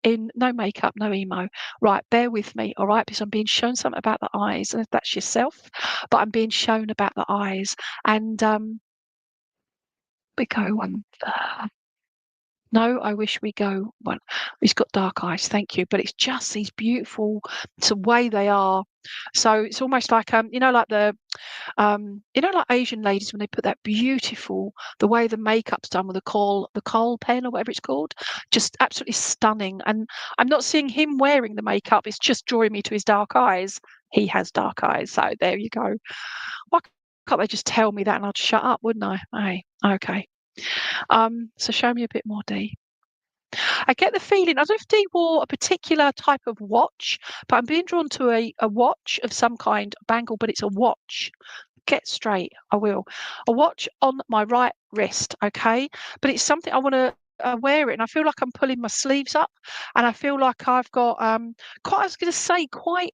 in no makeup, no emo. Right, bear with me, all right? Because I'm being shown something about the eyes, and if that's yourself, but I'm being shown about the eyes. And we go one. No, I wish we go one. He's got dark eyes, thank you. But it's just these beautiful, it's the way they are. So it's almost like like like Asian ladies when they put that beautiful, the way the makeup's done with the kohl pen or whatever it's called, just absolutely stunning. And I'm not seeing him wearing the makeup, it's just drawing me to his dark eyes. He has dark eyes, so there you go. Why can't they just tell me that and I'd shut up, wouldn't I? Hey, okay. So show me a bit more, Dee. I get the feeling, I don't know if Dee wore a particular type of watch, but I'm being drawn to a watch of some kind, a bangle, but it's a watch. Get straight, I will. A watch on my right wrist, okay? But it's something I want to wear it, and I feel like I'm pulling my sleeves up, and I feel like I've got quite. I was going to say quite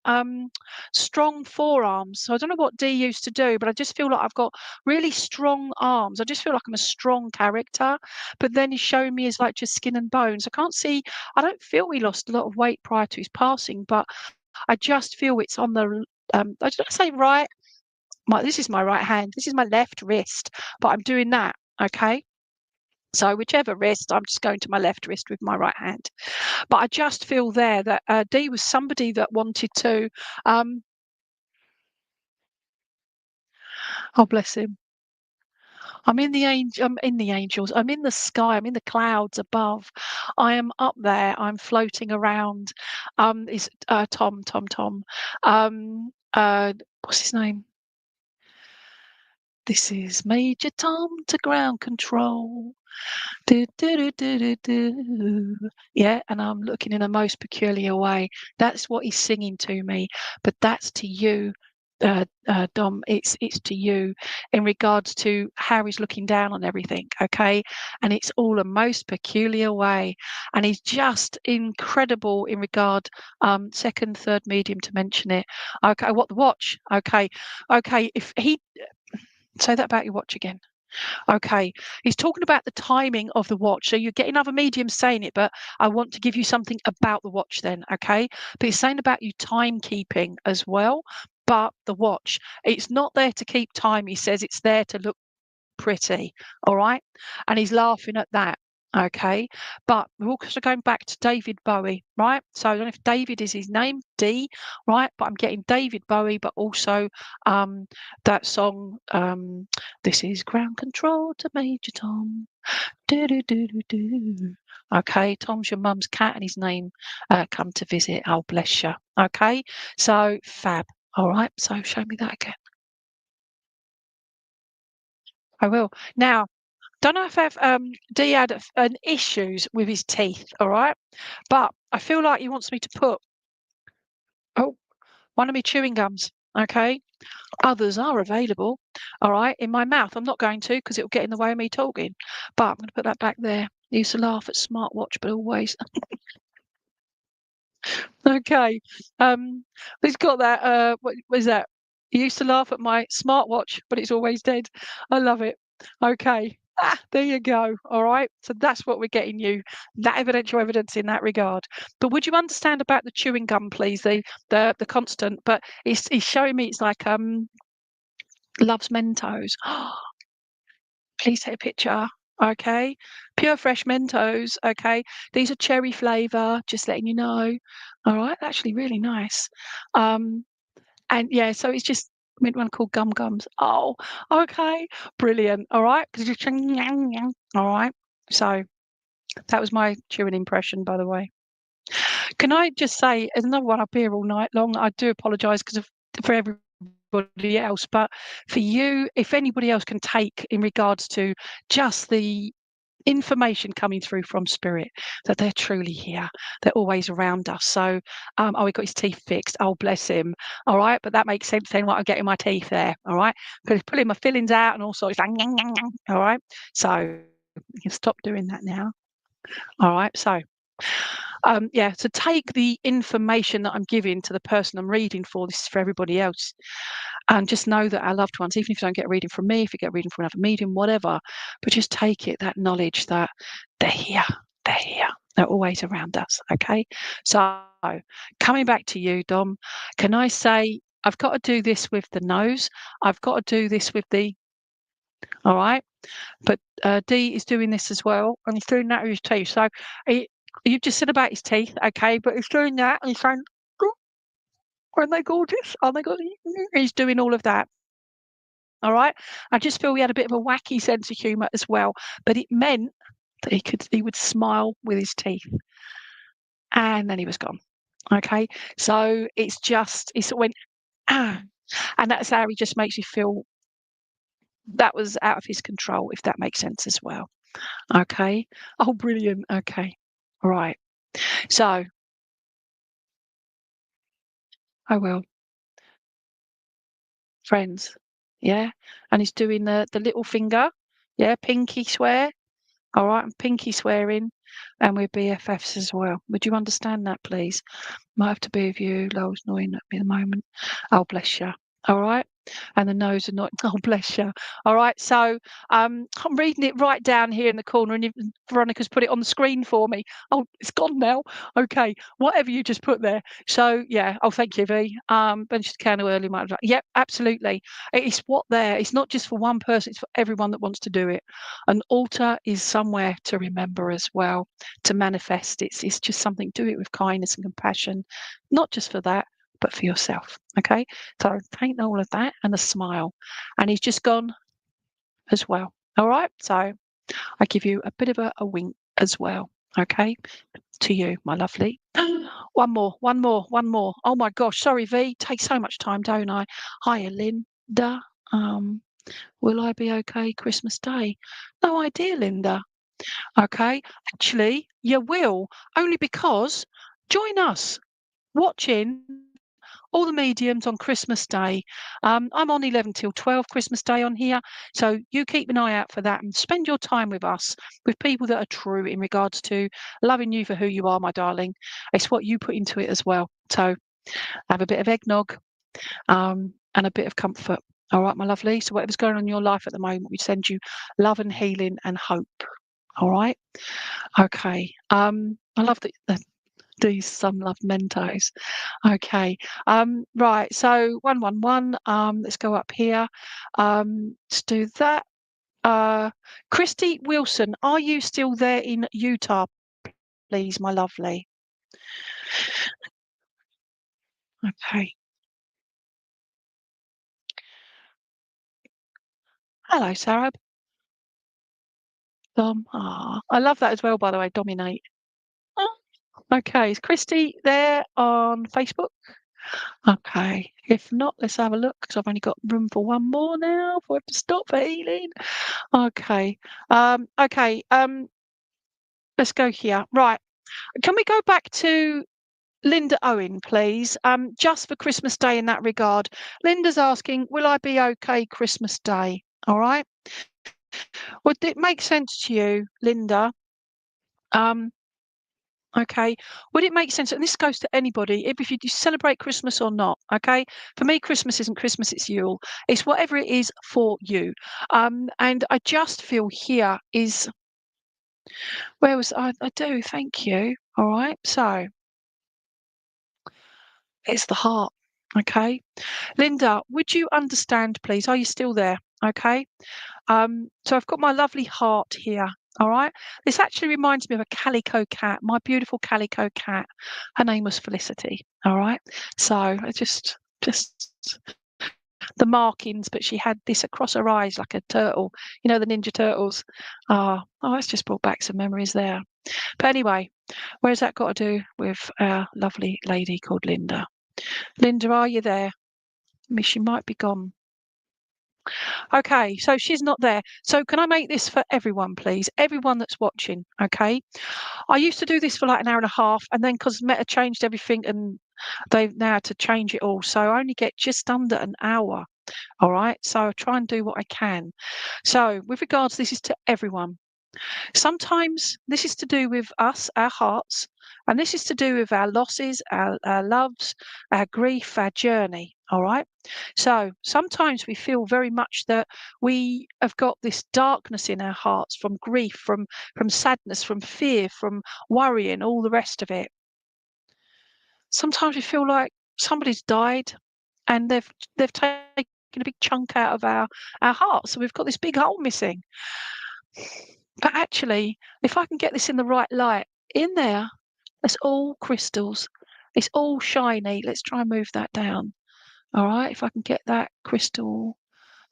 strong forearms. So I don't know what Dee used to do, but I just feel like I've got really strong arms. I just feel like I'm a strong character. But then he's showing me as like just skin and bones. I can't see. I don't feel he lost a lot of weight prior to his passing, but I just feel it's on the. I don't say right. This is my right hand. This is my left wrist, but I'm doing that. Okay. So whichever wrist, I'm just going to my left wrist with my right hand. But I just feel there that Dee was somebody that wanted to, oh bless him. I'm in the angels. I'm in the sky. I'm in the clouds above. I am up there. I'm floating around. Is Tom. What's his name? This is Major Tom to ground control. Do, do, do, do, do, do. Yeah, and I'm looking in a most peculiar way. That's what he's singing to me, but that's to you, Dom. It's to you in regards to how he's looking down on everything. Okay, and it's all a most peculiar way, and he's just incredible in regard. Second, third medium to mention it. Okay, what the watch? Okay. If he say that about your watch again. Okay. He's talking about the timing of the watch. So you're getting other mediums saying it, but I want to give you something about the watch then, okay? But he's saying about you timekeeping as well. But the watch, it's not there to keep time. He says it's there to look pretty. All right. And he's laughing at that. Okay. But we're also going back to David Bowie, right? So I don't know if David is his name, D, right? But I'm getting David Bowie, but also that song, This is Ground Control to Major Tom. Do, do, do, do, do. Okay, Tom's your mum's cat and his name come to visit. Oh, bless you. Okay, so fab. All right, so show me that again. I will. Now, don't know if D had an issues with his teeth, all right? But I feel like he wants me to put oh one of my chewing gums, okay? Others are available, all right, in my mouth. I'm not going to because it'll get in the way of me talking. But I'm going to put that back there. I used to laugh at smartwatch, but always okay. He's got that. What was that? He used to laugh at my smartwatch, but it's always dead. I love it. Okay. There you go. All right. So that's what we're getting you. That evidential evidence in that regard. But would you understand about the chewing gum, please? The constant. But he's showing me it's like loves Mentos. Please take a picture. Okay. Pure fresh Mentos. Okay. These are cherry flavour, just letting you know. All right. Actually, really nice. Um, and yeah, so it's just mint one called Gum Gums. Oh, okay. Brilliant. All right. Because just all right. So that was my chewing impression, by the way. Can I just say, there's another one up here all night long. I do apologise for everybody else, but for you, if anybody else can take in regards to just the information coming through from spirit that they're truly here, they're always around us. So oh, he got his teeth fixed, oh bless him. All right, but that makes sense then what I'm getting my teeth there. All right, because pulling my fillings out and all sorts like all right, so you can stop doing that now. All right, so yeah, so take the information that I'm giving to the person I'm reading for. This is for everybody else. And just know that our loved ones, even if you don't get a reading from me, if you get a reading from another medium, whatever, but just take it, that knowledge that they're here, they're here, they're always around us. Okay. So coming back to you, Dom, can I say, I've got to do this with the nose, I've got to do this with the, all right. But D is doing this as well, and he's doing that with his teeth. So you've just said about his teeth, okay, but he's doing that and he's saying, "Oh, aren't they gorgeous? Aren't they gorgeous?" He's doing all of that. All right. I just feel he had a bit of a wacky sense of humour as well, but it meant that he would smile with his teeth, and then he was gone. Okay, so it's when ah, and that's how he just makes you feel that was out of his control, if that makes sense as well. Okay. Oh, brilliant. Okay. All right. So I will. Friends. Yeah. And he's doing the little finger. Yeah. Pinky swear. All right. And pinky swearing. And we're BFFs as well. Would you understand that, please? Might have to be with you. Lowell's annoying at me at the moment. Oh, bless you. All right. And the nose are not. Oh, bless you. All right. So I'm reading it right down here in the corner, and Veronica's put it on the screen for me. Oh, it's gone now. Okay. Whatever you just put there. So yeah. Oh, thank you, V. Benjamin Candle early. Yep, absolutely. It's what there. It's not just for one person. It's for everyone that wants to do it. An altar is somewhere to remember as well, to manifest. It's just something. Do it with kindness and compassion, not just for that, but for yourself. Okay. So paint all of that and a smile. And he's just gone as well. All right. So I give you a bit of a wink as well. Okay. To you, my lovely. One more. Oh my gosh. Sorry, V. Takes so much time, don't I? Hiya, Linda. Will I be okay Christmas Day? No idea, Linda. Okay. Actually, you will, only because join us watching all the mediums on Christmas Day. I'm on 11 till 12 Christmas Day on here. So you keep an eye out for that and spend your time with us, with people that are true in regards to loving you for who you are, my darling. It's what you put into it as well. So have a bit of eggnog and a bit of comfort. All right, my lovely. So whatever's going on in your life at the moment, we send you love and healing and hope. All right. Okay. I love that these some love Mentos. Okay. Right. So 111. Let's go up here. Let's do that. Christy Wilson, are you still there in Utah, please, my lovely? Okay. Hello, Sarab. Dom. I love that as well, by the way. Dominate. Oh, okay. Is Christy there on Facebook? Okay. If not, let's have a look because I've only got room for one more now before I have to stop for healing. Okay. Okay. Let's go here. Right. Can we go back to Linda Owen, please? Just for Christmas Day in that regard. Linda's asking, will I be okay Christmas Day? All right. Would it make sense to you, Linda? Okay. Would it make sense? And this goes to anybody, if you celebrate Christmas or not. Okay. For me, Christmas isn't Christmas, it's Yule. It's whatever it is for you. And I just feel here is where was I do, thank you. All right. So it's the heart. Okay. Linda, would you understand, please? Are you still there? Okay. So I've got my lovely heart here. All right. This actually reminds me of a calico cat, my beautiful calico cat. Her name was Felicity. All right. So it's just the markings, but she had this across her eyes like a turtle. You know, the Ninja Turtles. Oh, it's just brought back some memories there. But anyway, where's that got to do with our lovely lady called Linda? Linda, are you there? I mean, she might be gone. Okay, so she's not there. So can I make this for everyone, please? Everyone that's watching, okay? I used to do this for like an hour and a half, and then because Meta changed everything and they've now had to change it all, so I only get just under an hour. All right, so I try and do what I can. So with regards, this is to everyone. Sometimes this is to do with us, our hearts, and this is to do with our losses, our loves, our grief, our journey. All right. So sometimes we feel very much that we have got this darkness in our hearts from grief, from sadness, from fear, from worrying, all the rest of it. Sometimes we feel like somebody's died and they've taken a big chunk out of our hearts. So we've got this big hole missing. But actually, if I can get this in the right light, in there, it's all crystals. It's all shiny. Let's try and move that down. All right, if I can get that crystal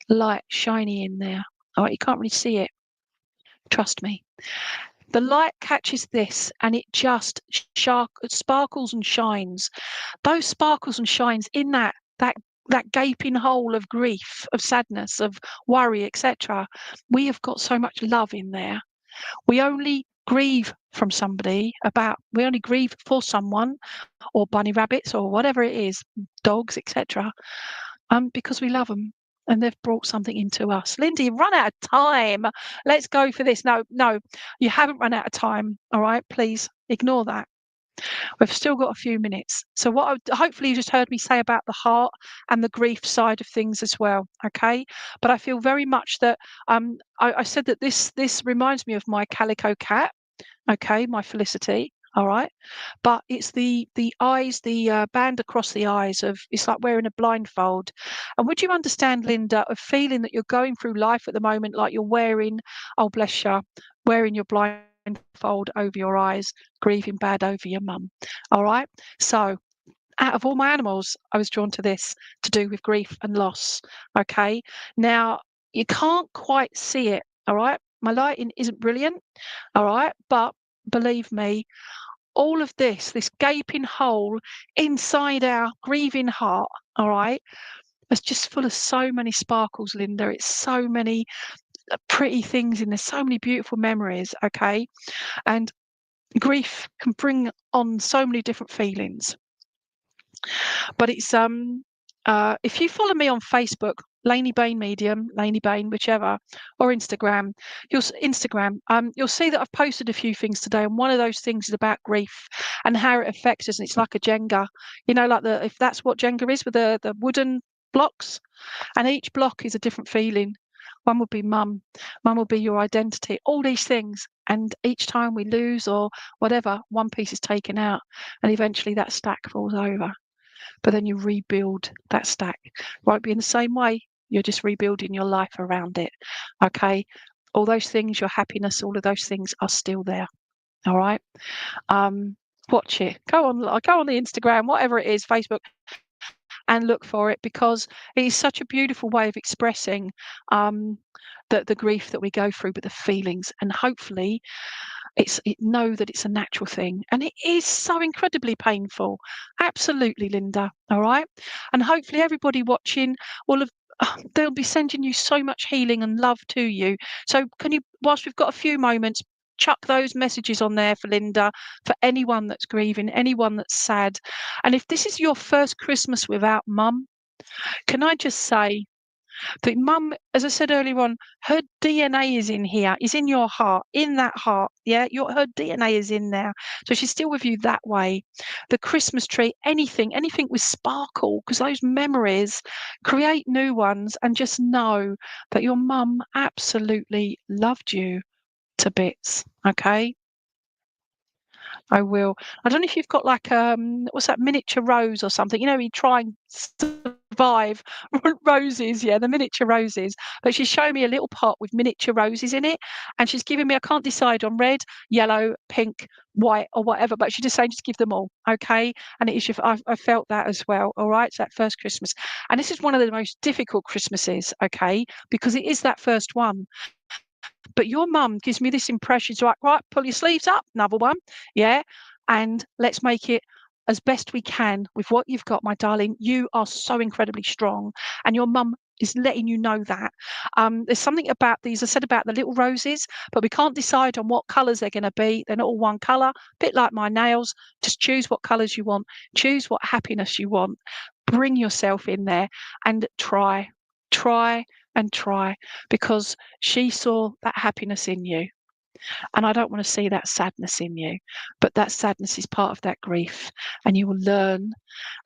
light shiny in there. All right, you can't really see it. Trust me. The light catches this and it just sparkles and shines. Those sparkles and shines in that gaping hole of grief, of sadness, of worry, etc. We have got so much love in there. We only grieve from somebody we only grieve for someone or bunny rabbits or whatever it is, dogs, etc. Because we love them and they've brought something into us. Lindy, you've run out of time. Let's go for this. No, you haven't run out of time. All right, please ignore that. We've still got a few minutes. So hopefully you just heard me say about the heart and the grief side of things as well. Okay. But I feel very much that I said that this reminds me of my calico cat. Okay, my Felicity. All right. But it's the eyes, the band across the eyes of it's like wearing a blindfold. And would you understand, Linda, of feeling that you're going through life at the moment like you're wearing, oh bless you, wearing your blindfold over your eyes, grieving bad over your mum. All right. So out of all my animals, I was drawn to this to do with grief and loss. Okay. Now you can't quite see it. All right. My lighting isn't brilliant. All right. But believe me, all of this gaping hole inside our grieving heart, all right, is just full of so many sparkles, Linda. It's so many pretty things in there, so many beautiful memories, okay? And grief can bring on so many different feelings. But it's if you follow me on Facebook, Lainey Baine Medium, Lainey Baine, whichever, or Instagram, you'll see that I've posted a few things today, and one of those things is about grief and how it affects us. And it's like a Jenga, you know, like if that's what Jenga is with the wooden blocks, and each block is a different feeling. One would be mum, mum will be your identity, all these things. And each time we lose or whatever, one piece is taken out, and eventually that stack falls over. But then you rebuild that stack. Won't be in the same way. You're just rebuilding your life around it. Okay. All those things, your happiness, all of those things are still there. All right. Watch it. Go on the Instagram, whatever it is, Facebook, and look for it, because it is such a beautiful way of expressing the grief that we go through, but the feelings, and hopefully know that it's a natural thing, and it is so incredibly painful. Absolutely, Linda. All right. And hopefully everybody watching will have they'll be sending you so much healing and love to you. So can you, whilst we've got a few moments, chuck those messages on there for Linda, for anyone that's grieving, anyone that's sad. And if this is your first Christmas without mum, can I just say that mum, as I said earlier on, her DNA is in here, is in your heart, in that heart. Yeah, her DNA is in there. So she's still with you that way. The Christmas tree, anything with sparkle, because those memories create new ones, and just know that your mum absolutely loved you to bits. Okay. I will. I don't know if you've got like what's that, miniature rose or something? You know, you try and survive roses, yeah, the miniature roses. But she's showing me a little pot with miniature roses in it, and she's giving me, I can't decide on red, yellow, pink, white, or whatever. But she's just saying, just give them all, okay? And it is. I felt that as well. All right, so that first Christmas, and this is one of the most difficult Christmases, okay, because it is that first one. But your mum gives me this impression. It's like, right, pull your sleeves up, another one. Yeah. And let's make it as best we can with what you've got, my darling. You are so incredibly strong. And your mum is letting you know that. There's something about these, I said about the little roses, but we can't decide on what colours they're going to be. They're not all one colour, a bit like my nails. Just choose what colours you want, choose what happiness you want. Bring yourself in there and try and try, because she saw that happiness in you. And I don't want to see that sadness in you, but that sadness is part of that grief, and you will learn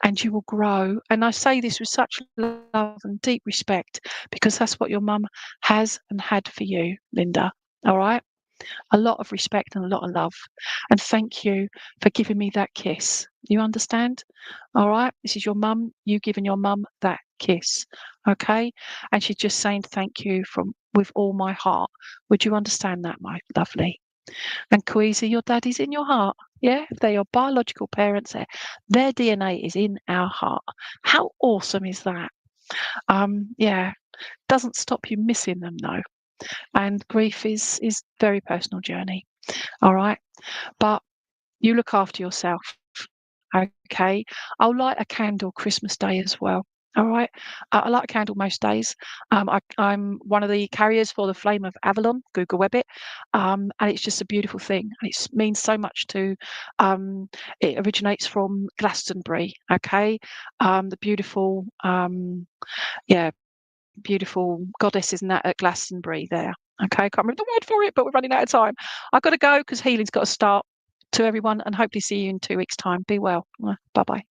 and you will grow. And I say this with such love and deep respect, because that's what your mum has and had for you, Linda. All right. A lot of respect and a lot of love. And thank you for giving me that kiss. You understand? All right. This is your mum. You giving your mum that kiss. Okay. And she's just saying thank you with all my heart. Would you understand that, my lovely? And Kweezy, your daddy's in your heart. Yeah. If they're your biological parents, their DNA is in our heart. How awesome is that? Yeah. Doesn't stop you missing them though. And grief is very personal journey. All right. But you look after yourself. Okay. I'll light a candle Christmas Day as well. All right. I light a candle most days. I'm one of the carriers for the Flame of Avalon. Google Web it. And it's just a beautiful thing. And it means so much to, it originates from Glastonbury. Okay. The beautiful, yeah, beautiful goddesses and that at Glastonbury there. Okay, I can't remember the word for it, but we're running out of time. I've got to go because healing's got to start to everyone, and hopefully see you in 2 weeks' time. Be well. Bye bye.